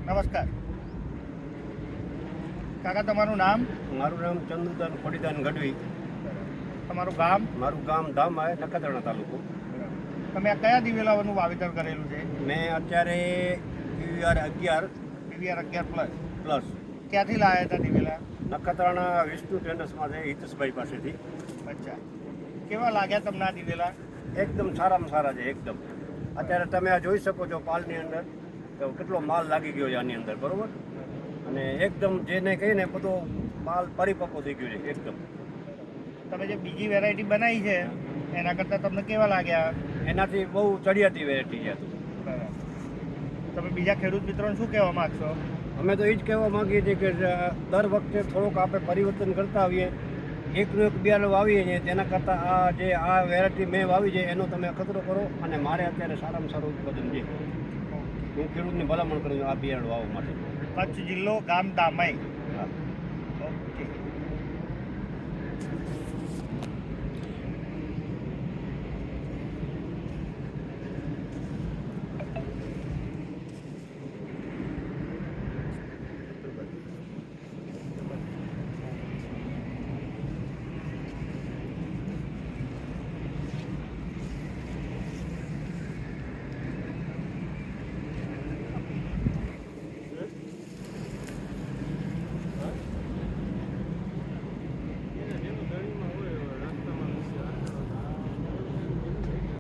નમસ્કાર કાકા, તમારું નામ? મારું નામ ચંદુદાન ખોડીદાન ગઢવી. તમારું ગામ? મારું ગામ ધામ આવે, નખત્રાણા તાલુકો. તમે આ કયા દિવેલાઓનું વાવેતર કરેલું છે? મેં અત્યારે PVR 11 PVR 11+. પ્લસ ક્યાંથી લાવ્યા હતા દિવેલા? નખત્રાણા વિષ્ણુ ટ્રેડર્સમાં છે, હિતેશભાઈ પાસેથી. અચ્છા, કેવા લાગ્યા તમને આ દિવેલા? એકદમ સારામાં સારા છે, એકદમ. અત્યારે તમે આ જોઈ શકો છો પાલની અંદર તો કેટલો માલ લાગી ગયો છે આની અંદર, બરોબર. અને એકદમ જેને કહીને બધો માલ પરિપક્વ થઈ ગયો છે એકદમ. તમે જે બીજી વેરાયટી બનાવી છે એના કરતાં તમને કેવા લાગ્યા? એનાથી બહુ ચડિયાતી વેરાયટી છે. તમે બીજા ખેડૂત મિત્રોને શું કહેવા માગશો? અમે તો એ જ કહેવા માંગીએ છીએ કે દર વખતે થોડુંક આપણે પરિવર્તન કરતા આવીએ, એકનું એક બિયારણ વાવીએ છીએ તેના કરતાં આ વેરાયટી મેં વાવી છે એનો તમે અખતરો કરો. અને મારે અત્યારે સારામાં સારું ઉત્પાદન છે. હું ખેડૂતની ભલામણ કરું છું આ બિયારણ વાવવા માટે. કચ્છ જિલ્લો, ગામ દામાઈ. હા. ઓકે.